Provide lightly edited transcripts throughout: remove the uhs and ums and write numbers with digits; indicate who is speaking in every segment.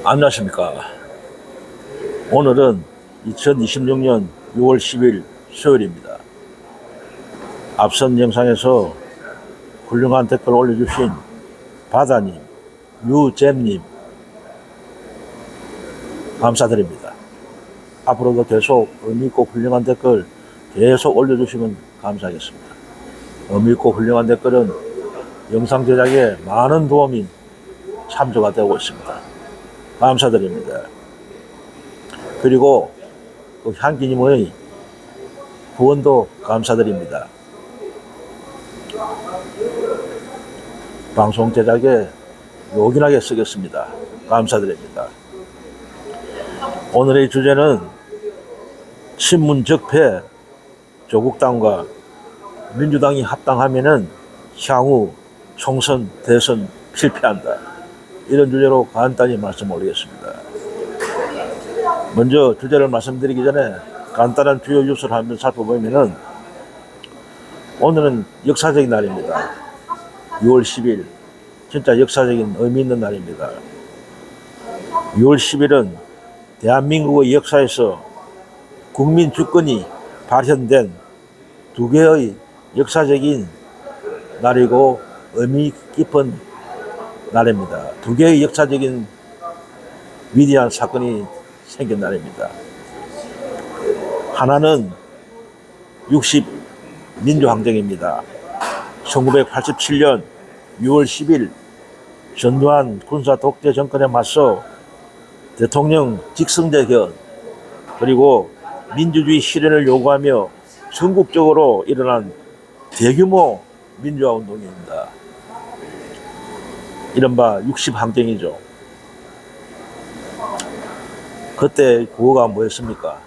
Speaker 1: 안녕하십니까. 오늘은 2026년 6월 10일 수요일입니다. 앞선 영상에서 훌륭한 댓글 올려주신 바다님, 유잼님 감사드립니다. 앞으로도 계속 의미있고 훌륭한 댓글 계속 올려주시면 감사하겠습니다. 의미있고 훌륭한 댓글은 영상 제작에 많은 도움이 참조가 되고 있습니다. 감사드립니다. 그리고 그 향기님의 후원도 감사드립니다. 방송 제작에 요긴하게 쓰겠습니다. 감사드립니다. 오늘의 주제는 친문 적폐 조국당과 민주당이 합당하면은 향후 총선, 대선 실패한다. 이런 주제로 간단히 말씀 올리겠습니다. 먼저 주제를 말씀드리기 전에 간단한 주요 뉴스를 한번 살펴보면은 오늘은 역사적인 날입니다. 6월 10일 진짜 역사적인 의미 있는 날입니다. 6월 10일은 대한민국의 역사에서 국민 주권이 발현된 두 개의 역사적인 날이고 의미 깊은 날입니다. 두 개의 역사적인 위대한 사건이 생긴 날입니다. 하나는 60 민주항쟁입니다. 1987년 6월 10일 전두환 군사 독재 정권에 맞서 대통령 직성대견 그리고 민주주의 실현을 요구하며 전국적으로 일어난 대규모 민주화 운동입니다. 이른바 60항쟁이죠. 그때 구호가 뭐였습니까?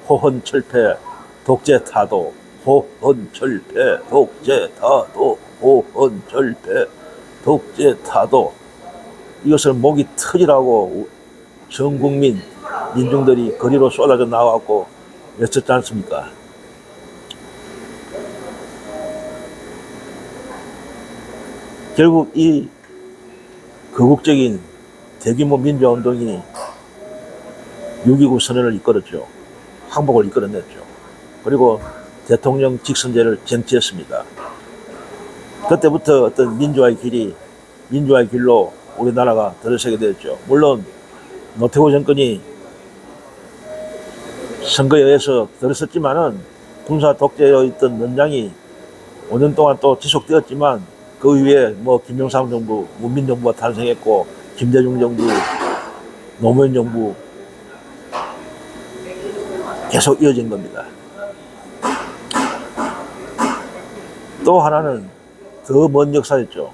Speaker 1: 호헌철폐 독재타도, 호헌철폐 독재타도, 호헌철폐 독재타도. 이것을 목이 터지라고 전 국민 민중들이 거리로 쏟아져 나와갖고 외쳤지 않습니까? 결국 이 거국적인 대규모 민주화 운동이 6.29 선언을 이끌었죠. 항복을 이끌어냈죠. 그리고 대통령 직선제를 쟁취했습니다. 그때부터 어떤 민주화의 길로 우리나라가 들어서게 됐죠. 물론 노태우 정권이 선거에 의해서 들어섰지만은 군사 독재의 있던 논장이 5년 동안 또 지속되었지만 그 위에 뭐 김영삼 정부, 문민정부가 탄생했고 김대중 정부, 노무현 정부 계속 이어진 겁니다. 또 하나는 더 먼 역사였죠.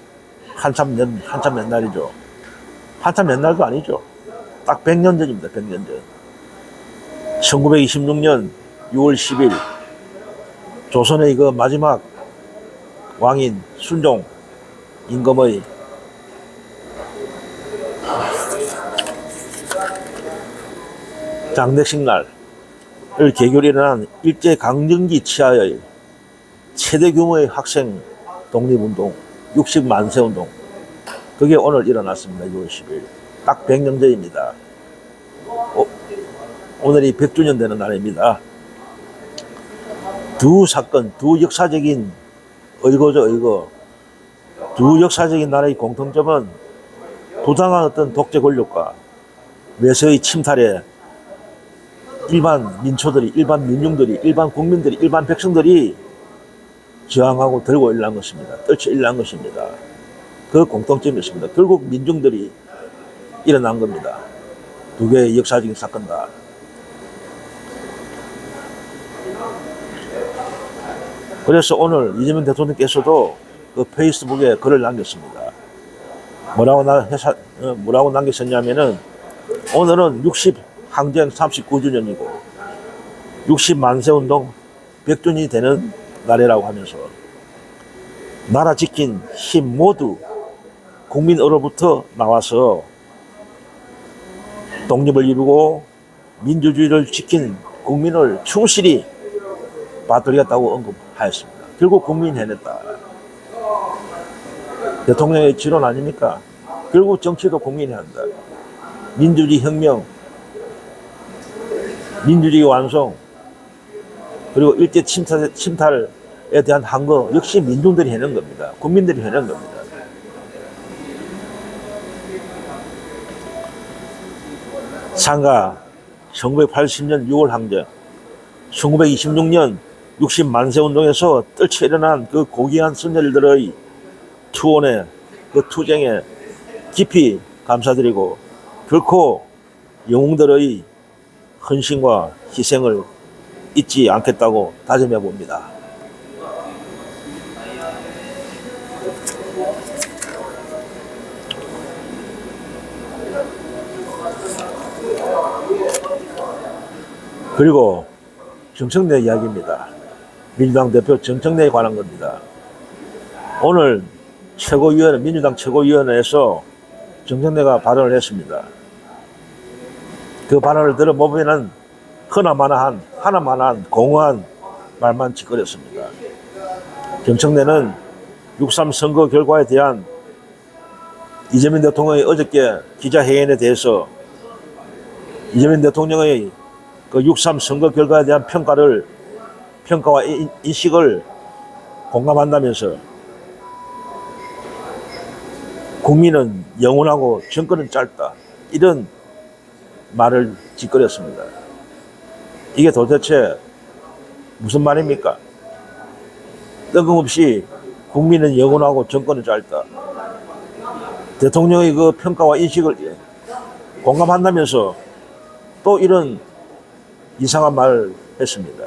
Speaker 1: 한참 옛날이죠. 한참 옛날도 아니죠. 딱 100년 전입니다. 100년 전. 1926년 6월 10일 조선의 그 마지막 왕인 순종 임금의 장례식 날을 계기로 일어난 일제강점기 치하의 최대 규모의 학생 독립운동 60만세 운동, 그게 오늘 일어났습니다. 6월 10일 딱 100년 전입니다. 오늘이 100주년 되는 날입니다. 두 사건, 두 역사적인 의거죠. 의거. 두 역사적인 나라의 공통점은 부당한 어떤 독재 권력과 외세의 침탈에 일반 민초들이, 일반 민중들이, 일반 국민들이, 일반 백성들이 저항하고 들고 일어난 것입니다. 떨쳐 일어난 것입니다. 그 공통점이 있습니다. 결국 민중들이 일어난 겁니다. 두 개의 역사적인 사건다. 그래서 오늘 이재명 대통령께서도 그 페이스북에 글을 남겼습니다. 뭐라고 남겼었냐면은 오늘은 60 항쟁 39주년이고 60만세 운동 100주년이 되는 날이라고 하면서 나라 지킨 힘 모두 국민으로부터 나와서 독립을 이루고 민주주의를 지킨 국민을 충실히 받들겠다고 언급하였습니다. 결국 국민이 해냈다. 대통령의 지론 아닙니까? 결국 정치도 국민이 한다. 민주주의 혁명, 민주주의 완성, 그리고 일제 침탈에 대한 항거 역시 민중들이 해낸 겁니다. 국민들이 해낸 겁니다. 상가 1980년 6월 항쟁, 1926년 60만세 운동에서 떨쳐 일어난 그 고귀한 선열들의 투혼에, 그 투쟁에 깊이 감사드리고 결코 영웅들의 헌신과 희생을 잊지 않겠다고 다짐해 봅니다. 그리고 정청래 이야기입니다. 민주당 대표 정청래에 관한 겁니다. 오늘 최고위원회, 민주당 최고위원회에서 정청래가 발언을 했습니다. 그 발언을 들어보면은 하나만한 공허한 말만 짓거렸습니다. 정청래는 6.3 선거 결과에 대한 이재명 대통령의 어저께 기자회견에 대해서 이재명 대통령의 그 6.3 선거 결과에 대한 평가와 인식을 공감한다면서 국민은 영원하고 정권은 짧다, 이런 말을 짓거렸습니다. 이게 도대체 무슨 말입니까? 뜬금없이 국민은 영원하고 정권은 짧다, 대통령의 그 평가와 인식을 공감한다면서 또 이런 이상한 말을 했습니다.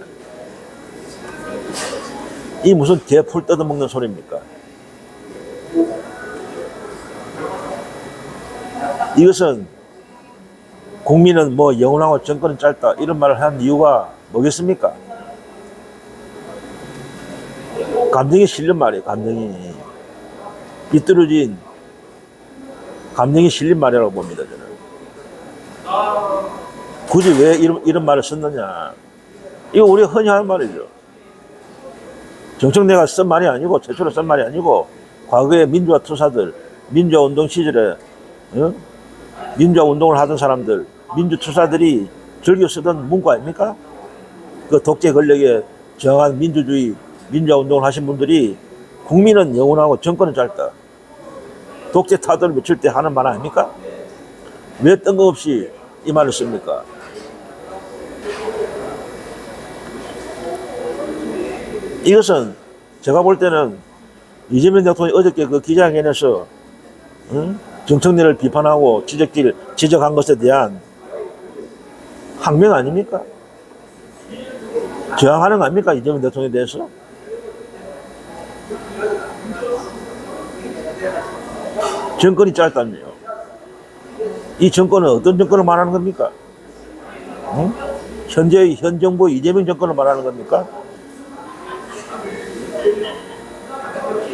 Speaker 1: 이 무슨 개풀 뜯어먹는 소리입니까? 이것은 국민은 뭐 영원하고 정권은 짧다, 이런 말을 한 이유가 뭐겠습니까? 감정이 실린 말이에요. 감정이 비뚤어진 감정이 실린 말이라고 봅니다. 저는 굳이 왜 이런 말을 썼느냐, 이거 우리가 흔히 하는 말이죠. 정청래가 쓴 말이 아니고, 최초로 쓴 말이 아니고, 과거에 민주화 투사들, 민주화 운동 시절에 민주화 운동을 하던 사람들, 민주투사들이 즐겨 쓰던 문구 아닙니까? 그 독재 권력에 저항한 민주주의, 민주화 운동을 하신 분들이 국민은 영원하고 정권은 짧다, 독재 타도를 외칠 때 하는 말 아닙니까? 왜 뜬금없이 이 말을 씁니까? 이것은 제가 볼 때는 이재명 대통령이 어저께 그 기자회견에서 정청래를 비판하고 지적한 것에 대한 항명 아닙니까? 저항하는 거 아닙니까? 이재명 대통령에 대해서? 정권이 짧다며요. 이 정권은 어떤 정권을 말하는 겁니까? 현재의 현 정부 이재명 정권을 말하는 겁니까?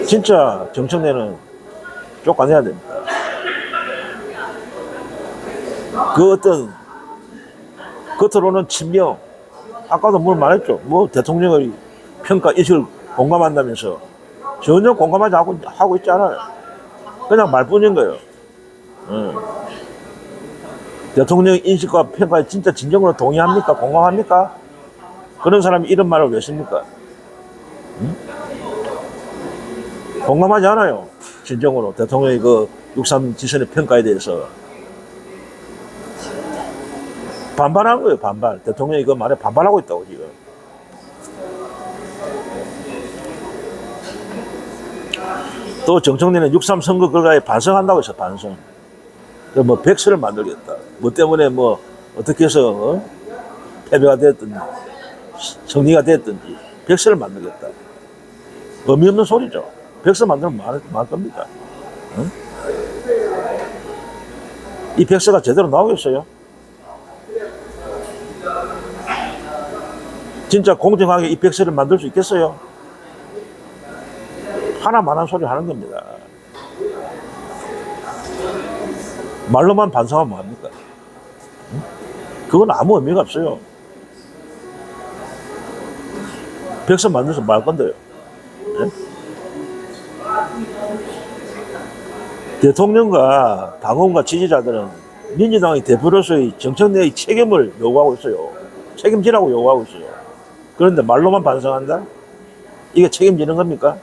Speaker 1: 진짜 정청래는 쫓아내야 됩니다. 그 어떤 겉으로는 친명, 아까도 뭘 말했죠. 뭐 대통령의 평가 인식을 공감한다면서 전혀 공감하지 하고 있지 않아요. 그냥 말뿐인 거예요. 대통령 인식과 평가에 진짜 진정으로 동의합니까? 공감합니까? 그런 사람이 이런 말을 왜 씁니까? 공감하지 않아요. 진정으로 대통령의 그 6.3 지선의 평가에 대해서 반발한 거예요. 반발. 대통령이 그 말에 반발하고 있다고 지금. 또 정청래는 6.3 선거 결과에 반성한다고 해서 반성. 뭐 백서를 만들겠다. 뭐 때문에 뭐 어떻게 해서 패배가 됐든지 승리가 됐든지 백서를 만들겠다. 의미 없는 소리죠. 백서 만들면 말 겁니까? 이 백서가 제대로 나오겠어요? 진짜 공정하게 이 백서를 만들 수 있겠어요? 하나만한 소리 하는 겁니다. 말로만 반성하면 뭐합니까? 그건 아무 의미가 없어요. 백서 만들어서 말 건데요. 네? 대통령과 당원과 지지자들은 민주당의 대표로서의 정청래의 책임을 요구하고 있어요. 책임지라고 요구하고 있어요. 그런데 말로만 반성한다? 이게 책임지는 겁니까?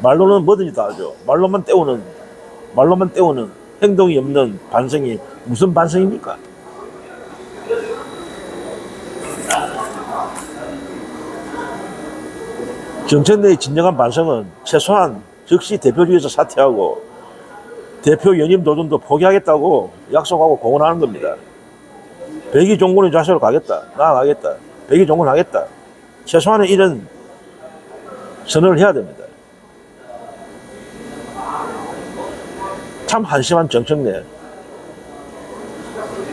Speaker 1: 말로는 뭐든지 다 하죠. 말로만 때우는 행동이 없는 반성이 무슨 반성입니까? 정청래의 진정한 반성은 최소한 즉시 대표직에서 사퇴하고 대표 연임 도전도 포기하겠다고 약속하고 공언하는 겁니다. 백의종군의 자세로 가겠다. 나아가겠다. 백의종군하겠다. 최소한은 이런 선언을 해야 됩니다. 참 한심한 정청래.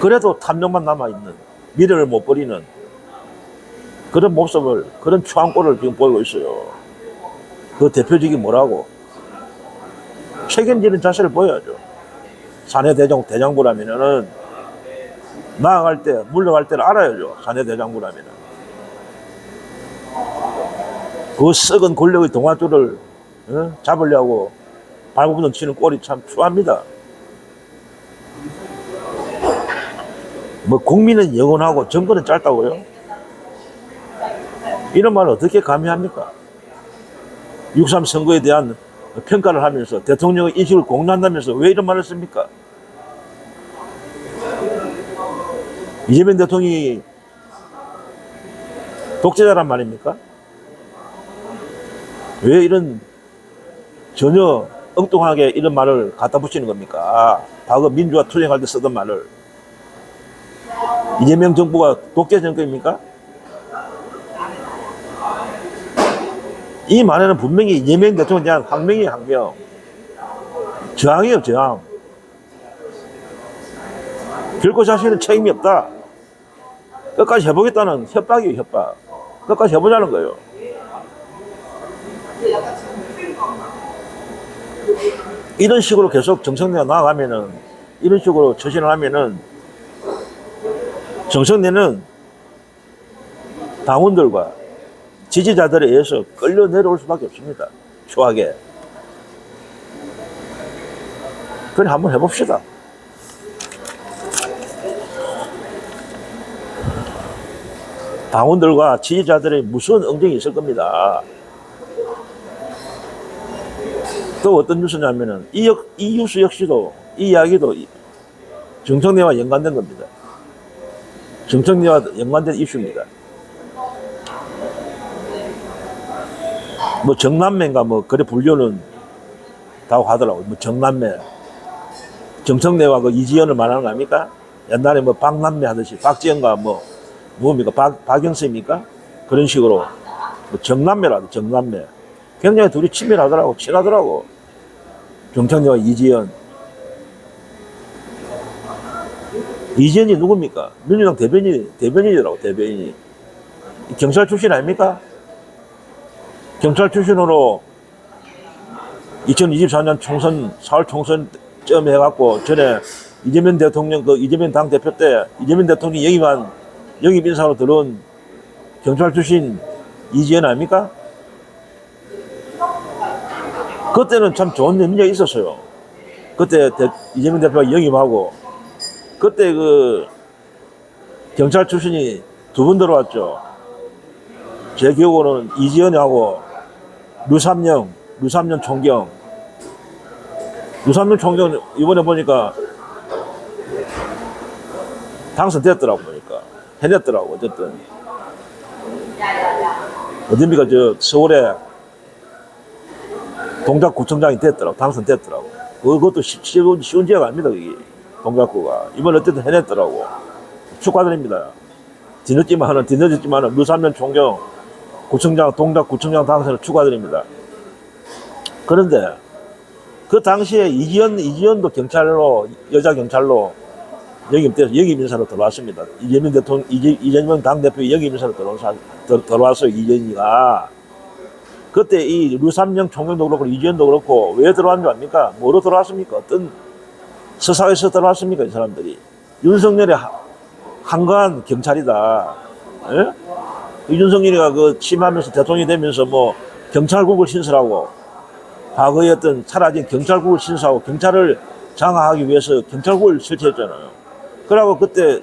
Speaker 1: 그래도 탐욕만 남아있는, 미래를 못 버리는 그런 모습을, 그런 추앙꼴을 지금 보이고 있어요. 그 대표직이 뭐라고? 책임지는 자세를 보여야죠. 사내 대장부라면은 나아갈 때, 물러갈 때를 알아야죠. 사내 대장부라면은. 그 썩은 권력의 동아줄을 잡으려고 발버둥 치는 꼴이 참 추합니다. 뭐 국민은 영원하고 정권은 짧다고요? 이런 말을 어떻게 감히 합니까? 6.3 선거에 대한 평가를 하면서 대통령의 인식을 공유한다면서 왜 이런 말을 씁니까? 이재명 대통령이 독재자란 말입니까? 왜 이런 전혀 엉뚱하게 이런 말을 갖다 붙이는 겁니까? 과거 민주화 투쟁할 때 쓰던 말을. 이재명 정부가 독재 정권입니까? 이 말에는 분명히 이재명 대통령에 대한 항명이에요, 항명. 저항이에요, 저항. 결코 자신은 책임이 없다. 끝까지 해보겠다는 협박이에요, 협박. 끝까지 해보자는 거예요. 이런 식으로 계속 정청래가 나아가면은, 이런 식으로 처신을 하면은, 정청래는 당원들과 지지자들에 의해서 끌려 내려올 수밖에 없습니다. 추하게. 그래, 한번 해봅시다. 당원들과 지지자들의 무서운 응징이 있을 겁니다. 또 어떤 뉴스냐면은, 이 뉴스 역시도, 이 이야기도 정청래와 연관된 겁니다. 정청래와 연관된 이슈입니다. 뭐 정남매인가 뭐 그래 분류는 다고 하더라고요. 뭐 정남매. 정청래와 그 이지연을 말하는 거 아닙니까? 옛날에 뭐 박남매 하듯이 박지연과 뭐 뭡니까? 박영수입니까? 그런 식으로 뭐 정남매라도 정남매. 굉장히 둘이 친밀하더라고. 친하더라고. 정청래와 이지연. 이지연이 누굽니까? 민주당 대변인이더라고. 대변인이. 경찰 출신 아닙니까? 경찰 출신으로 2024년 총선, 4월 총선쯤 해갖고 전에 이재명 대통령, 이재명 당대표 때 이재명 대통령이 영입 인사로 들어온 경찰 출신 이지연 아닙니까? 그때는 참 좋은 의미가 있었어요. 그때 이재명 대표가 영입하고, 그때 경찰 출신이 두 분 들어왔죠. 제 기억으로는 이지연하고 류삼영 총경. 류삼영 총경 이번에 보니까 당선됐더라고, 보니까. 해냈더라고, 어쨌든. 어딥니까, 서울에 동작구청장이 됐더라고, 당선됐더라고. 그것도 쉬운 지역 아닙니다, 그게. 동작구가. 이번에 어쨌든 해냈더라고. 축하드립니다. 뒤늦었지만은 류삼영 총경 동작구청장 당선을 축하드립니다. 그런데 그 당시에 이지연도 경찰로, 여자 경찰로 영입 인사로 들어왔습니다. 이재명 당대표 영입 인사로 들어왔어요, 이지연이가. 그때 이 류삼영 총경도 그렇고 이지연도 그렇고 왜 들어왔는 줄 압니까? 뭐로 들어왔습니까? 어떤 서사에서 들어왔습니까, 이 사람들이? 윤석열의 한가한 경찰이다. 예? 윤석열이가 취임하면서 대통령이 되면서 뭐 경찰국을 신설하고, 과거에 어떤 사라진 경찰국을 신설하고 경찰을 장악하기 위해서 경찰국을 설치했잖아요. 그러고 그때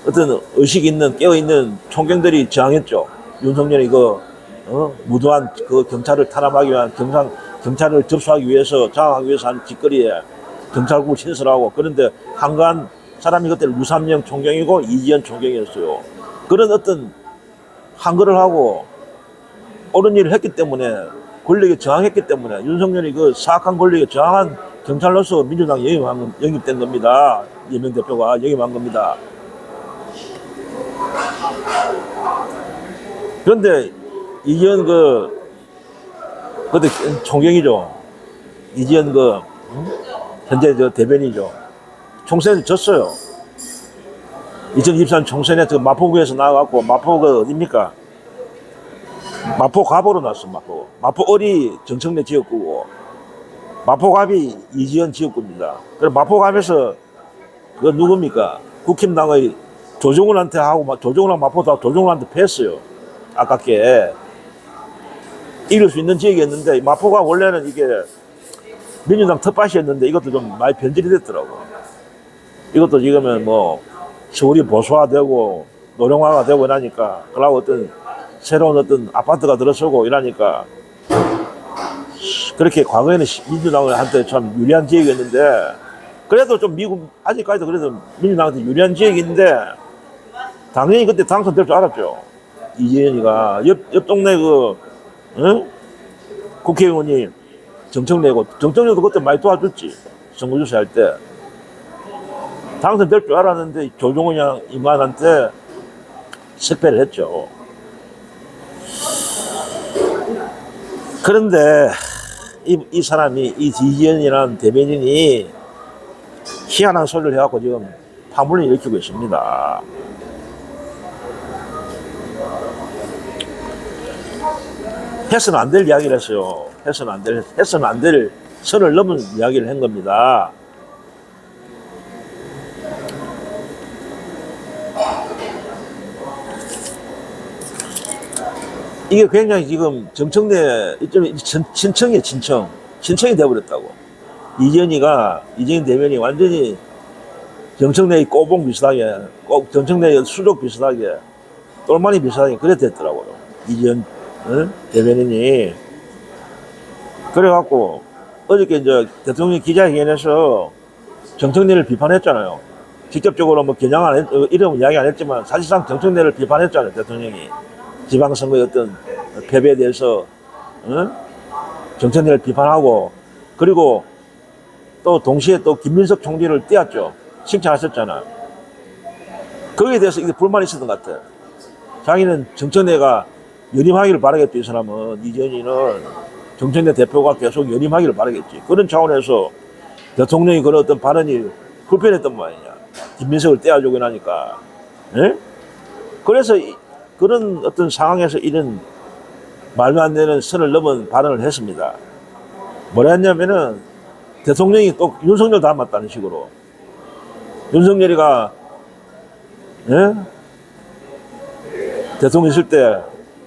Speaker 1: 어떤 의식 있는 깨어있는 총경들이 저항했죠. 윤석열이 무도한 그 경찰을 탄압하기 위한 경찰을 접수하기 위해서 장악하기 위해서 한 짓거리에 경찰국을 신설하고. 그런데 한가한 사람이 그때 류삼영 총경이고 이지연 총경이었어요. 그런 어떤 한거를 하고 옳은 일을 했기 때문에, 권력에 저항했기 때문에 윤석열이 그 사악한 권력에 저항한 경찰로서 민주당 영입된 겁니다. 이재명 대표가 영입한 겁니다. 그런데 이지연 그때 총경이죠. 이지연 현재 대변이죠. 총선에서 졌어요. 2023 총선에 마포구에서 나와갖고, 마포가 어딥니까? 마포갑으로 났어. 마포을이 정청래 지역구고, 마포갑이 이지연 지역구입니다. 그래서 마포갑에서 누굽니까? 국힘당의 조정훈한테 하고, 조정훈하고 마포도 조정훈한테 패했어요. 아깝게. 이길 수 있는 지역이었는데, 마포가 원래는 이게 민주당 텃밭이었는데 이것도 좀 많이 변질이 됐더라고. 이것도 지금은 서울이 보수화되고 노령화가 되고 이러니까, 그러고 새로운 아파트가 들어서고 이러니까, 그렇게 과거에는 민주당한테 참 유리한 지역이었는데, 그래도 좀 아직까지도 그래도 민주당한테 유리한 지역인데, 당연히 그때 당선될 줄 알았죠. 이재현이가 옆 동네 국회의원이 정청래도 그때 많이 도와줬지. 선거주사 할 때. 당선될 줄 알았는데 조정훈이랑 이만한테 석배를 했죠. 그런데 이 사람이, 이 이지연이라는 대변인이 희한한 소리를 해갖고 지금 파문을 일으키고 있습니다. 해서는 안 될 이야기를 했어요. 해서는 안 될 선을 넘은 이야기를 한 겁니다. 이게 굉장히 지금 정청래, 친청이에요, 친청. 친청이 돼버렸다고. 이재현 대변이 완전히 정청래의 꼬봉 비슷하게, 정청래의 수족 비슷하게, 똘마니 비슷하게 그래 됐더라고요. 이재현 대변인이. 그래갖고 어저께 대통령이 기자회견에서 정청래를 비판했잖아요. 직접적으로 겨냥 이름 이야기 안 했지만 사실상 정청래를 비판했잖아요, 대통령이. 지방선거의 어떤 패배에 대해서 정청래를 비판하고, 그리고 또 동시에 또 김민석 총리를 띄웠죠. 칭찬하셨잖아. 거기에 대해서 이게 불만이 있었던 것 같아. 자기는 정청래가 연임하기를 바라겠지. 이 사람은, 이재현이는 정청래 대표가 계속 연임하기를 바라겠지. 그런 차원에서 대통령이 그런 어떤 발언이 불편했던 모양이냐. 김민석을 떼어주고 나니까. 그래서 그런 어떤 상황에서 이런 말도 안 되는 선을 넘은 발언을 했습니다. 뭐라 했냐면은, 대통령이 또 윤석열 닮았다는 식으로. 윤석열이가, 대통령 있을 때,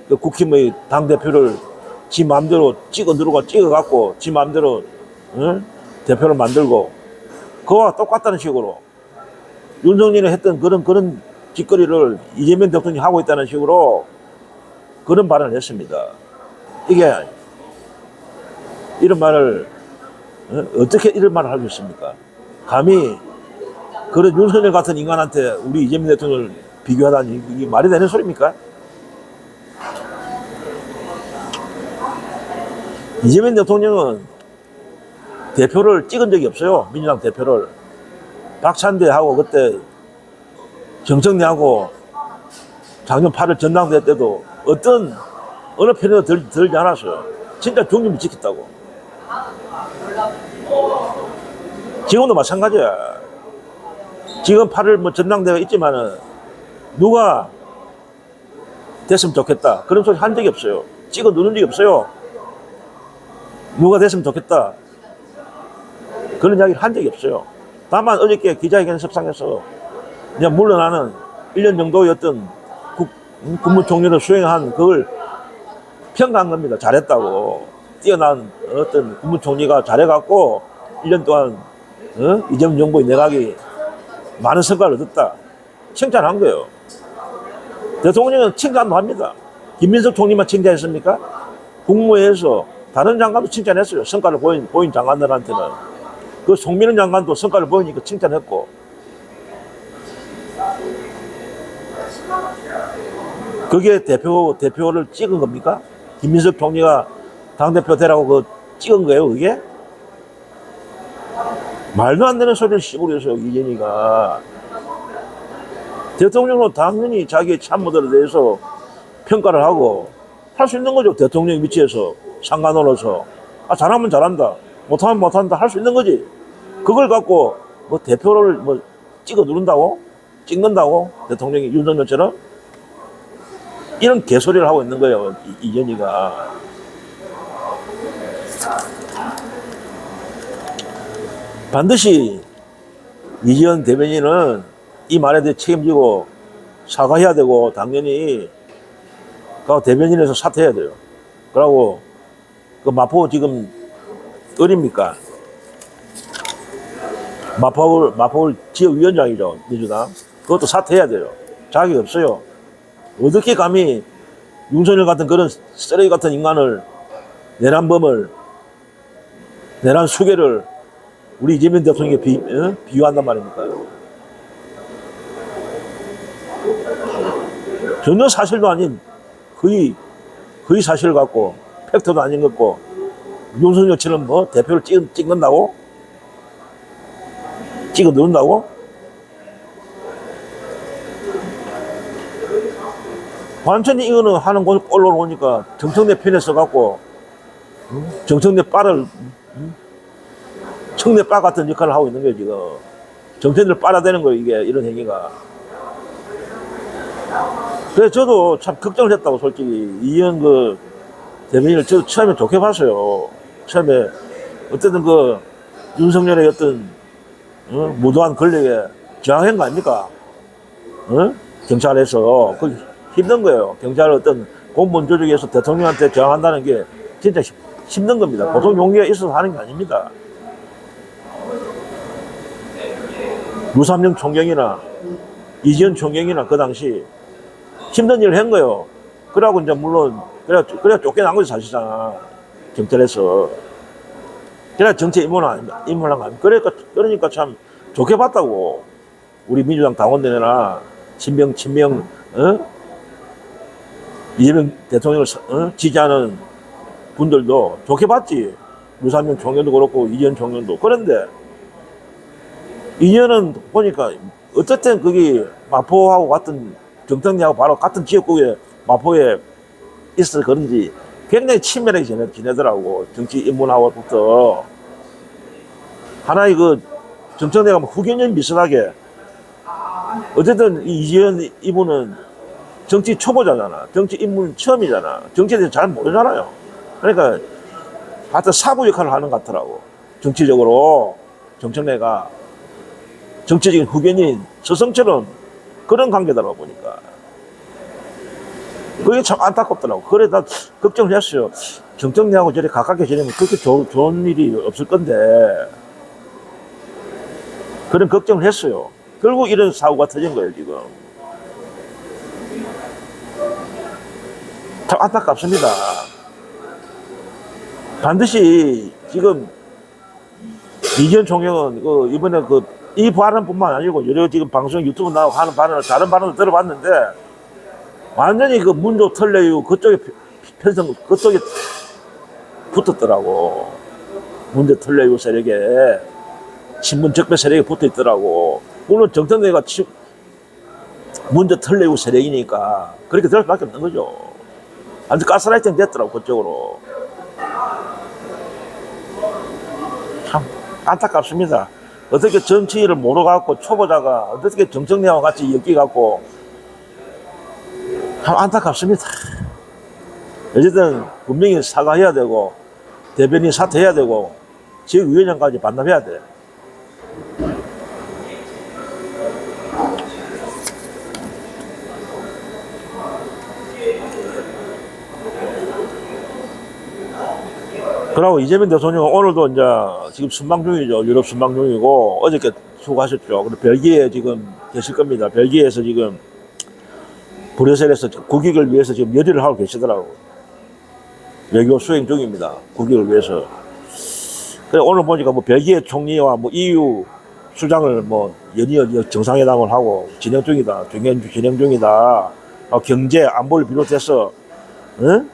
Speaker 1: 국힘의 당대표를 지 마음대로 찍어갖고, 지 마음대로, 대표를 만들고, 그와 똑같다는 식으로. 윤석열이 했던 그런 짓거리를 이재명 대통령이 하고 있다는 식으로 그런 발언을 했습니다. 이게, 이런 말을, 어떻게 이런 말을 할 수 있습니까? 감히, 그런 윤석열 같은 인간한테 우리 이재명 대통령을 비교하다니, 이게 말이 되는 소리입니까? 이재명 대통령은 대표를 찍은 적이 없어요. 민주당 대표를. 박찬대하고 그때 정청래하고 작년 8월 전당대회 때도 어느 편에도 들지 않았어요. 진짜 중립을 지켰다고. 지금도 마찬가지야. 지금 8월 전당대회가 있지만은 누가 됐으면 좋겠다, 그런 소리 한 적이 없어요. 찍어 누른 적이 없어요. 누가 됐으면 좋겠다, 그런 이야기를 한 적이 없어요. 다만 어저께 기자회견 석상에서 그냥 물러나는 1년 정도의 어떤 국무총리를 수행한 그걸 평가한 겁니다. 잘했다고. 뛰어난 어떤 국무총리가 잘해갖고 1년 동안 이재명 정부의 내각이 많은 성과를 얻었다. 칭찬한 거예요. 대통령은 칭찬도 합니다. 김민석 총리만 칭찬했습니까? 국무회에서 다른 장관도 칭찬했어요. 성과를 보인 장관들한테는. 그 송민은 장관도 성과를 보이니까 칭찬했고. 그게 대표를 찍은 겁니까? 김민석 총리가 당대표 되라고 그 찍은 거예요, 그게? 말도 안 되는 소리를 씨부려서 이재니가. 대통령은 당연히 자기의 참모들에 대해서 평가를 하고 할 수 있는 거죠. 대통령 위치에서 상관으로서. 아, 잘하면 잘한다. 못하면 못한다. 할 수 있는 거지. 그걸 갖고 뭐 대표를 뭐 찍어 누른다고? 찍는다고? 대통령이 윤석열처럼? 이런 개소리를 하고 있는 거예요. 이재니가. 반드시 이재현 대변인은 이 말에 대해 책임지고 사과해야 되고, 당연히 그 대변인에서 사퇴해야 돼요. 그러고 그 마포 지금 어립니까? 마포 지역위원장이죠, 민주당. 그것도 사퇴해야 돼요. 자격이 없어요. 어떻게 감히 윤석열 같은 그런 쓰레기 같은 인간을, 내란범을, 내란 수괴를 우리 이재명 대통령에게 비유한단 말입니까? 전혀 사실도 아닌 거의 사실을 갖고 팩트도 아닌 것고 윤석열처럼 뭐 대표를 찍는다고? 찍어 누른다고? 완전히 이거는 하는 꼴로 오니까 정청래 편에 서갖고 정청래 빠를 청래 빠 같은 역할을 하고 있는 거예요, 지금. 정청래를 빨아대는 거예요, 이게, 이런 행위가. 그래서 저도 참 걱정을 했다고, 솔직히. 이현 그 대변인을 저도 처음에 좋게 봤어요. 처음에 어쨌든 그 윤석열의 어떤 무도한 권력에 저항한 거 아닙니까? 경찰에서. 그 힘든 거예요. 경찰 어떤 공무원 조직에서 대통령한테 저항한다는 게 진짜 힘든 겁니다. 보통 용기가 있어서 하는 게 아닙니다. 유삼영 총경이나 이지현 총경이나 그 당시 힘든 일을 한 거예요. 그러고 이제 물론 그래야 쫓겨난 거지, 사실상. 경찰에서. 그래야 정치에 입문한 거 아닙니까? 그러니까 참 좋게 봤다고. 우리 민주당 당원들이나 친명, 이재명 대통령을 지지하는 분들도 좋게 봤지. 유삼영 총경도 그렇고 이지현 총경도. 그런데 이지현은 보니까 어쨌든 거기 마포하고 같은, 정청래하고 바로 같은 지역구에 마포에 있어서 그런지 굉장히 친밀하게 지내더라고. 정치 입문하고부터. 하나의 그 정청래가 후견인 비슷하게. 어쨌든 이지현 이분은 정치 초보자잖아. 정치 입문 처음이잖아. 정치에 대해서 잘 모르잖아요. 그러니까 하여튼 사부 역할을 하는 것 같더라고. 정치적으로 정청래가 정치적인 후견인 스승처럼 그런 관계다가 보니까. 그게 참 안타깝더라고. 그래, 나 걱정을 했어요. 정청래하고 저리 가깝게 지내면 그렇게 좋은 일이 없을 건데. 그런 걱정을 했어요. 결국 이런 사고가 터진 거예요, 지금. 참 안타깝습니다. 반드시 지금 이지현 총경은 이번에 이 발언뿐만 아니고 여러 지금 방송 유튜브 나오고 하는 발언을, 다른 발언을 들어봤는데 완전히 그 문조 털레유 그쪽에 붙었더라고. 문조 털레유 세력에, 신문 적배 세력에 붙어 있더라고. 물론 정청래가 문조 털레유 세력이니까 그렇게 될 수밖에 없는 거죠. 완전 가스라이팅 됐더라고, 그쪽으로. 참 안타깝습니다. 어떻게 정치를 모르갖고 초보자가 어떻게 정청래와 같이 엮여갖고, 참 안타깝습니다. 어쨌든 분명히 사과해야 되고, 대변인 사퇴해야 되고, 지역위원장까지 반납해야 돼. 그리고 이재명 대통령은 오늘도 이제 지금 순방 중이죠. 유럽 순방 중이고 어저께 수고하셨죠. 그리고 벨기에 지금 계실 겁니다. 벨기에에서 지금 브뤼셀에서 국익을 위해서 지금 열의를 하고 계시더라고. 외교 수행 중입니다. 국익을 위해서. 그래 오늘 보니까 뭐 벨기에 총리와 뭐 EU 수장을 뭐 연이어 정상회담을 하고 진행 중이다. 진행 중이다. 경제 안보를 비롯해서 응?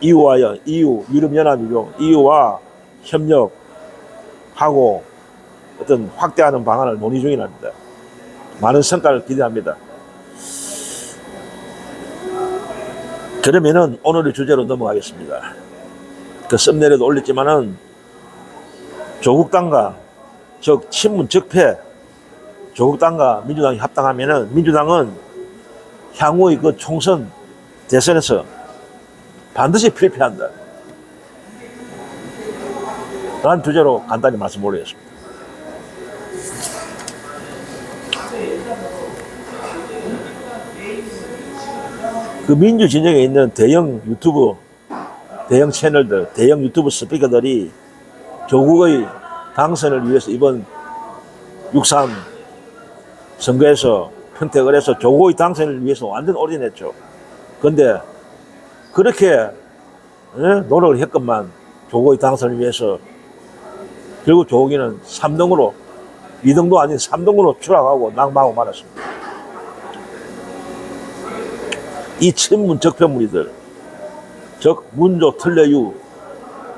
Speaker 1: EU 유럽연합이죠. EU와 협력하고 어떤 확대하는 방안을 논의 중이랍니다. 많은 성과를 기대합니다. 그러면은 오늘의 주제로 넘어가겠습니다. 그 썸네일에도 올렸지만은 조국당과 즉 친문 적폐 조국당과 민주당이 합당하면은 민주당은 향후의 그 총선 대선에서 반드시 필패한다. 라는 주제로 간단히 말씀 올리겠습니다. 그 민주 진영에 있는 대형 유튜브, 대형 채널들, 대형 유튜브 스피커들이 조국의 당선을 위해서 이번 6.3 선거에서 평택을 해서 조국의 당선을 위해서 완전 올인했죠. 그런데 그렇게 노력을 했건만 조국의 당선을 위해서 결국 조국이는 3등으로 2등도 아닌 3등으로 추락하고 낙마하고 말았습니다. 이 친문 적폐무리들, 즉 문조 틀레유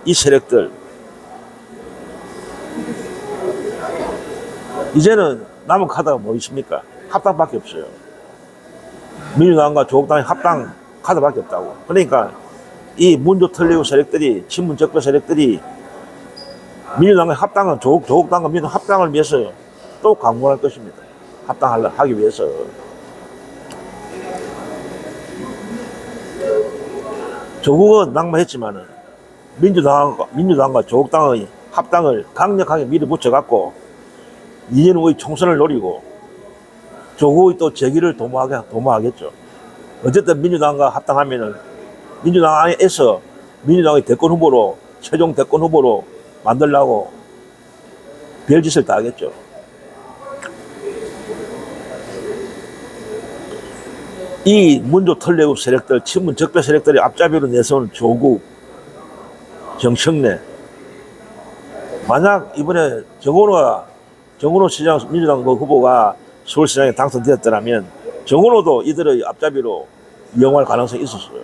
Speaker 1: 이 세력들 이제는 남은 카드가 뭐 있습니까? 합당밖에 없어요. 민주당과 조국당의 합당 카드밖에 없다고. 그러니까 이 문조 틀레유 세력들이 친문 적폐 세력들이 민주당의 합당은 조국당과 민주당 합당을 위해서 또 강구할 것입니다. 합당하기 위해서. 조국은 낙마했지만은 민주당과 조국당의 합당을 강력하게 밀어붙여갖고 이제는 우리 총선을 노리고 조국의 또 재기를 도모하겠죠. 어쨌든 민주당과 합당하면은 민주당 안에서 민주당의 대권 후보로 최종 대권 후보로 만들려고 별짓을 다 하겠죠. 이 문조 털레우 세력들, 친문 적폐 세력들이 앞잡이로 내세운 조국, 정청래. 만약 이번에 정은호 시장 민주당 후보가 서울시장에 당선되었더라면 정은호도 이들의 앞잡이로 이용할 가능성이 있었어요.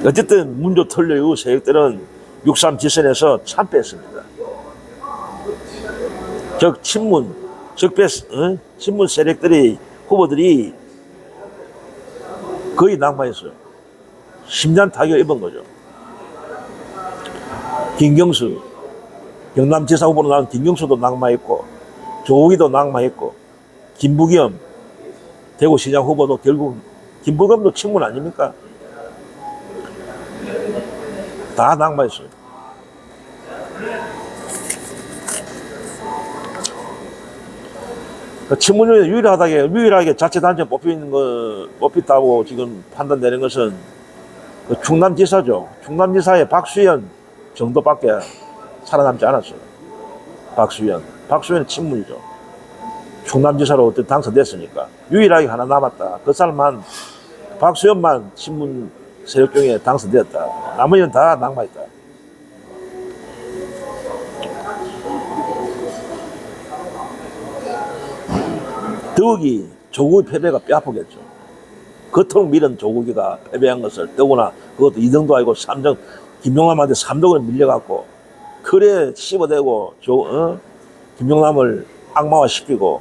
Speaker 1: 어쨌든 문조 털레우 세력들은 6.3 지선에서 참패했습니다. 즉 친문 적폐 친문 세력들이 후보들이 거의 낙마했어요. 심장 타격 입은 거죠. 김경수 경남지사 후보로 나온 김경수도 낙마했고 조국이도 낙마했고 김부겸 대구시장 후보도 결국 김부겸도 친문 아닙니까? 다 낙마했어요. 친문 중에 유일하게 자치단체 뽑혔다고 지금 판단되는 것은 그 충남지사죠. 충남지사의 박수현 정도밖에 살아남지 않았어요. 박수현은 친문이죠. 충남지사로 당선됐으니까. 유일하게 하나 남았다. 그 사람만, 박수현만 친문 세력 중에 당선되었다. 나머지는 다 낙마했다. 더욱이 조국의 패배가 뼈아프겠죠. 그토록 밀은 조국이가 패배한 것을 더구나 그것도 2등도 아니고 3등, 김용남한테 3등을 밀려갖고 그래 씹어대고 김용남을 악마화시키고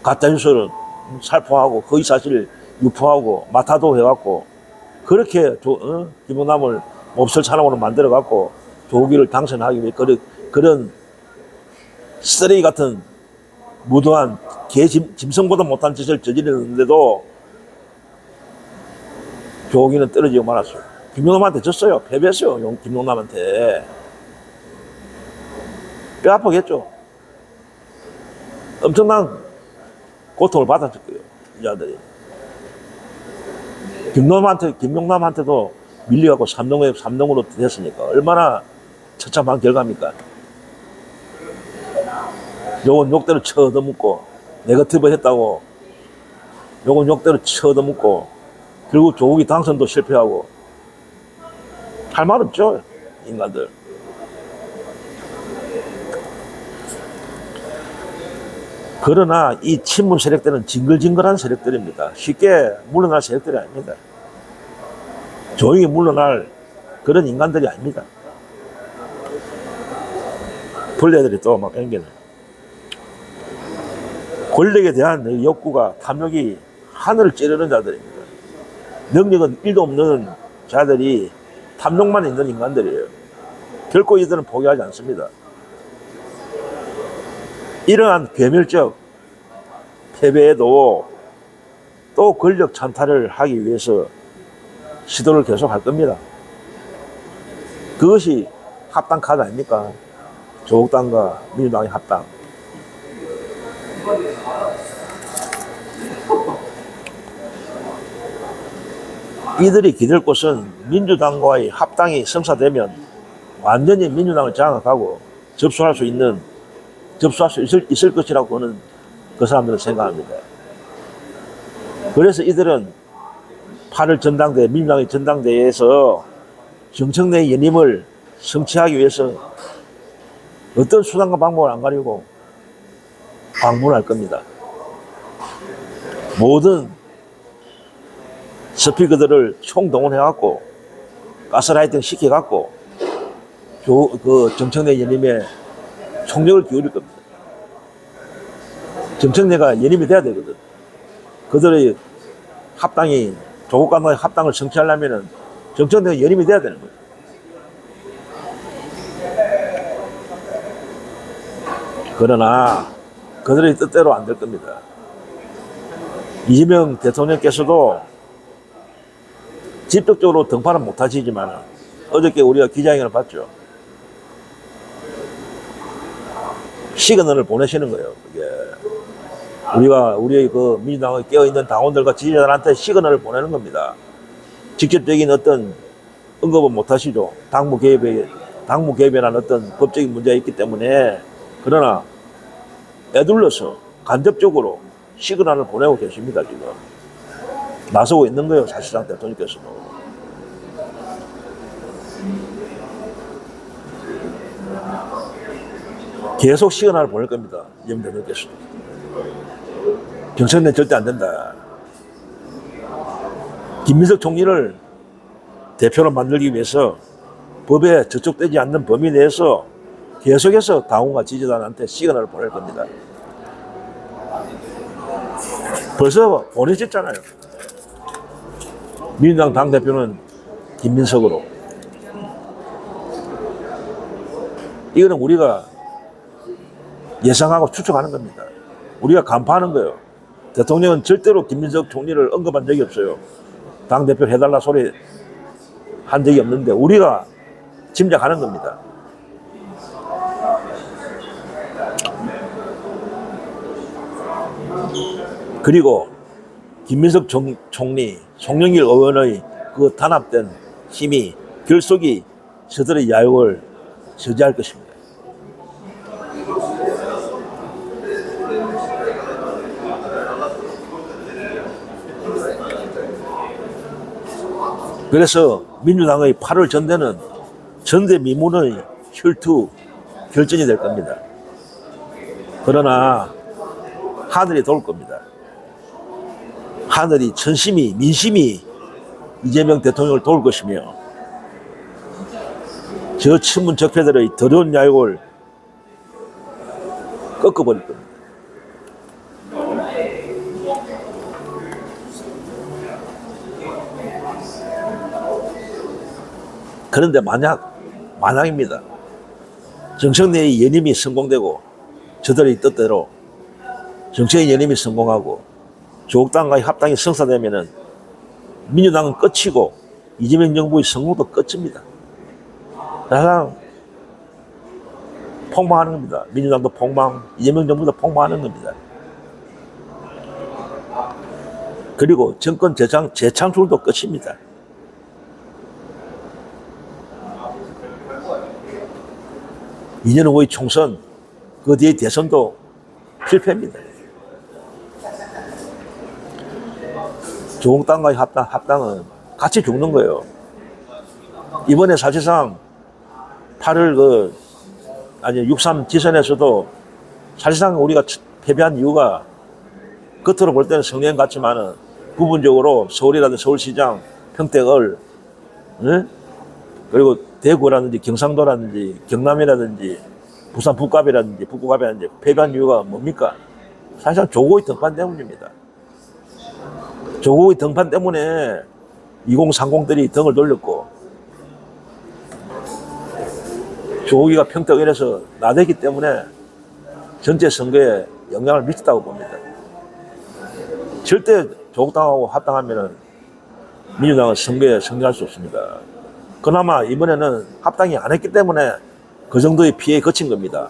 Speaker 1: 가짜뉴스를 살포하고 거의 사실을 유포하고 마타도 해갖고 그렇게 김용남을 몹쓸 사람으로 만들어갖고 조국이를 당선하기 위해 그런 쓰레기 같은 무도한 짐승보다 못한 짓을 저지르는데도 조국이는 떨어지고 말았어요. 김용남한테 졌어요. 패배했어요. 김용남한테. 뼈 아프겠죠. 엄청난 고통을 받았을 거예요. 이 자들이. 김용남한테도 밀려갖고 삼동으로 됐으니까 얼마나 처참한 결과입니까? 요건 욕대로 쳐얻어먹고 네거티브 했다고 요건 욕대로 쳐얻어먹고 결국 조국이 당선도 실패하고 할 말 없죠, 인간들. 그러나 이 친문 세력들은 징글징글한 세력들입니다. 쉽게 물러날 세력들이 아닙니다. 조용히 물러날 그런 인간들이 아닙니다. 벌레들이 또 막 앵기는. 권력에 대한 욕구가, 탐욕이 하늘을 찌르는 자들입니다. 능력은 1도 없는 자들이 탐욕만 있는 인간들이에요. 결코 이들은 포기하지 않습니다. 이러한 괴멸적 패배에도 또 권력 찬탈을 하기 위해서 시도를 계속 할 겁니다. 그것이 합당 카드 아닙니까? 조국당과 민주당의 합당. 이들이 기댈 곳은 민주당과의 합당이 성사되면 완전히 민주당을 장악하고 접수할 수 있을 것이라고 하는 그 사람들은 생각합니다. 그래서 이들은 8월 전당대, 민주당의 전당대회에서 정청래 연임을 성취하기 위해서 어떤 수단과 방법을 안 가리고 방문할 겁니다. 모든 스피커들을 총동원해갖고 가스라이팅 시켜갖고 정청래 연임에 총력을 기울일 겁니다. 정청래가 연임이 돼야 되거든. 그들의 합당이, 조국간의 합당을 성취하려면은 정청래가 연임이 돼야 되는 거예요. 그러나 그들의 뜻대로 안 될 겁니다. 이재명 대통령께서도 직접적으로 등판은 못 하시지만 어저께 우리가 기자회견을 봤죠. 시그널을 보내시는 거예요. 우리의 그 민주당에 깨어있는 당원들과 지지자들한테 시그널을 보내는 겁니다. 직접적인 어떤 언급은 못 하시죠. 당무 개입이라는 어떤 법적인 문제가 있기 때문에. 그러나 애둘러서 간접적으로 시그널을 보내고 계십니다. 지금 나서고 있는 거예요. 사실상 대통령께서도. 계속 시그널을 보낼 겁니다. 이재명 대통령께서도. 정청래는 절대 안 된다. 김민석 총리를 대표로 만들기 위해서 법에 저촉되지 않는 범위 내에서 계속해서 당원과 지지자들한테 시그널을 보낼 겁니다. 벌써 보내셨잖아요. 민주당 당대표는 김민석으로. 이거는 우리가 예상하고 추측하는 겁니다. 우리가 간파하는 거예요. 대통령은 절대로 김민석 총리를 언급한 적이 없어요. 당대표를 해달라 소리 한 적이 없는데 우리가 짐작하는 겁니다. 그리고 김민석 총리, 송영길 의원의 그 단합된 힘이, 결속이 저들의 야욕을 저지할 것입니다. 그래서 민주당의 8월 전대는 전대미문의 혈투 결전이 될 겁니다. 그러나 하늘이 도울 겁니다. 하늘이, 천심이, 민심이 이재명 대통령을 도울 것이며 저 친문 적폐들의 더러운 야욕을 꺾어버릴 겁니다. 그런데 만약입니다. 정청래의 연임이 성공되고 저들의 뜻대로 정청래 연임이 성공하고 조국당과의 합당이 성사되면은 민주당은 끝이고 이재명 정부의 성공도 끝입니다. 항상 폭망하는 겁니다. 민주당도 폭망, 이재명 정부도 폭망하는 겁니다. 그리고 정권 재창출도 끝입니다. 이년 후의 총선, 그 뒤에 대선도 필패입니다. 조국당과의 합당은 같이 죽는 거예요. 이번에 사실상 6.3 지선에서도 사실상 우리가 패배한 이유가 겉으로 볼 때는 성령 같지만은 부분적으로 서울이라든지 서울시장, 평택을, 그리고 대구라든지 경상도라든지 경남이라든지 부산 북갑이라든지 패배한 이유가 뭡니까? 사실상 조국의 등판 때문입니다. 조국의 등판 때문에 2030들이 등을 돌렸고 조국이가 평택에서 나대기 때문에 전체 선거에 영향을 미쳤다고 봅니다. 절대 조국당하고 합당하면 민주당은 선거에 승리할 수 없습니다. 그나마 이번에는 합당이 안 했기 때문에 그 정도의 피해에 그친 겁니다.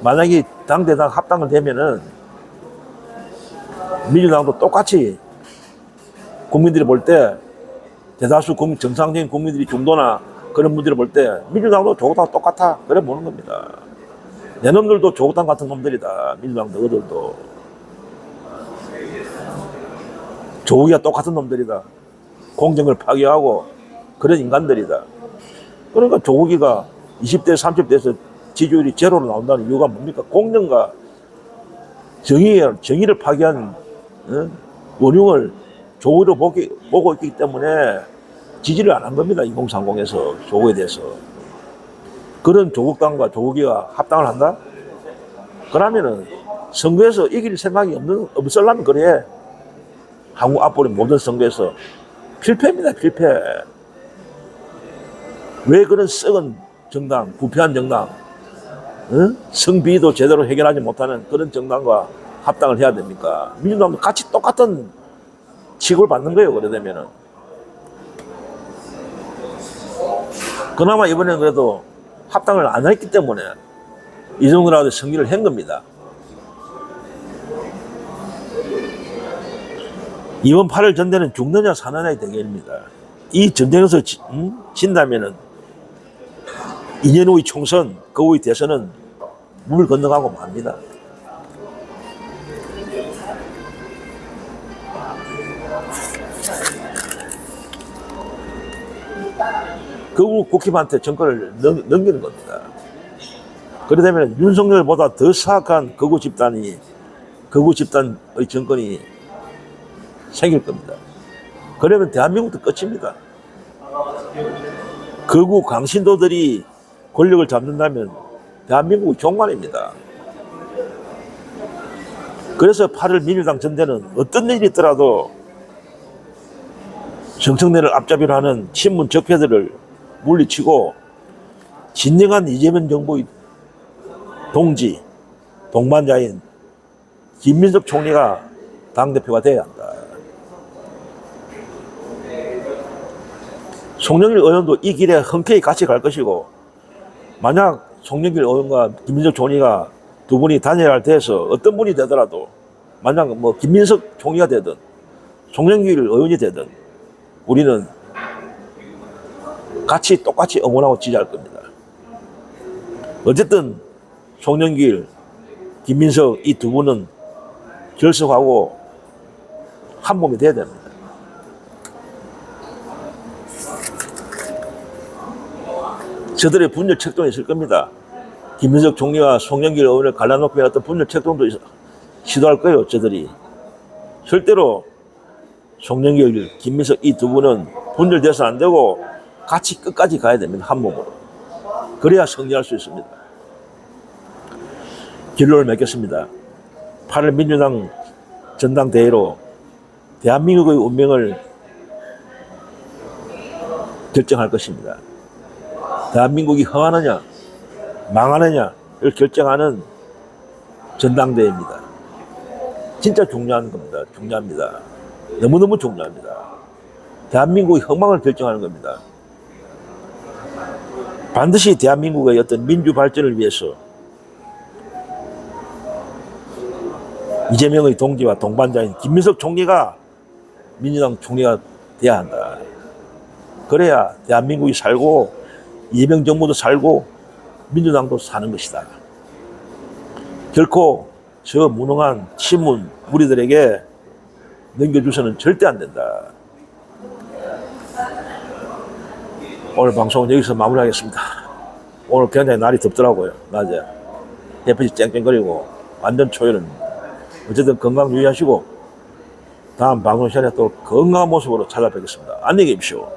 Speaker 1: 만약에 당대당 합당을 되면은 민주당도 똑같이 국민들이 볼 때 대다수 정상적인 국민들이 중도나 그런 분들이 볼 때 민주당도 조국당 똑같아 그래 보는 겁니다. 내 놈들도 조국당 같은 놈들이다. 민주당 너희들도 조국이가 똑같은 놈들이다. 공정을 파괴하고 그런 인간들이다. 그러니까 조국이가 20대 30대에서 지지율이 제로로 나온다는 이유가 뭡니까? 공정과 정의를 파괴한 원흉을 조국으로 보고 있기 때문에 지지를 안 한 겁니다. 2030에서 조국에 대해서. 그런 조국당과 조국이가 합당을 한다? 그러면은 선거에서 이길 생각이 없으려면 그래. 한국 앞으로 모든 선거에서 필패입니다. 필패. 왜 그런 썩은 정당, 부패한 정당, 성비도 제대로 해결하지 못하는 그런 정당과 합당을 해야 됩니까? 민주당도 같이 똑같은 취급을 받는 거예요. 그래 되면은. 그나마 이번에는 그래도 합당을 안 했기 때문에 이 정도라도 승리를 한 겁니다. 이번 8월 전대는 죽느냐 사느냐의 대결입니다. 이 전쟁에서 진다면은 2년 후의 총선, 그 후의 대선은 물 건너가고 맙니다. 그 후 국힘한테 정권을 넘기는 겁니다. 그러다면 윤석열보다 더 사악한 극우 집단의 정권이 생길 겁니다. 그러면 대한민국도 끝입니다. 극우 강신도들이 권력을 잡는다면 대한민국의 종말입니다. 그래서 8월 민주당 전대는 어떤 일이 있더라도 정청래를 앞잡이로 하는 친문 적폐들을 물리치고 진정한 이재명 정부의 동반자인 김민석 총리가 당대표가 돼야 한다. 송영길 의원도 이 길에 흔쾌히 같이 갈 것이고, 만약 송영길 의원과 김민석 총리가 두 분이 단일화를 돼서 어떤 분이 되더라도, 만약 김민석 총리가 되든 송영길 의원이 되든 우리는 똑같이 응원하고 지지할 겁니다. 어쨌든 송영길, 김민석 이 두 분은 결석하고 한 몸이 돼야 됩니다. 저들의 분열 책동이 있을 겁니다. 김민석 총리와 송영길 의원을 갈라놓고 어떤 분열 책동도 시도할 거예요. 저들이. 절대로 송영길, 김민석 이 두 분은 분열돼서 안 되고 같이 끝까지 가야 됩니다. 한 몸으로. 그래야 승리할 수 있습니다. 결론을 맺겠습니다. 8월 민주당 전당대회로 대한민국의 운명을 결정할 것입니다. 대한민국이 흥하느냐 망하느냐를 결정하는 전당대회입니다. 진짜 중요한 겁니다. 중요합니다. 너무너무 중요합니다. 대한민국의 흥망을 결정하는 겁니다. 반드시 대한민국의 어떤 민주 발전을 위해서 이재명의 동지와 동반자인 김민석 총리가 민주당 총리가 돼야 한다. 그래야 대한민국이 살고 이재명 정부도 살고 민주당도 사는 것이다. 결코 저 무능한 친문 무리들에게 넘겨줘서는 절대 안 된다. 오늘 방송은 여기서 마무리하겠습니다. 오늘 굉장히 날이 덥더라고요. 낮에 햇빛이 쨍쨍거리고 완전 초여름. 어쨌든 건강 유의하시고 다음 방송 시간에 또 건강한 모습으로 찾아뵙겠습니다. 안녕히 계십시오.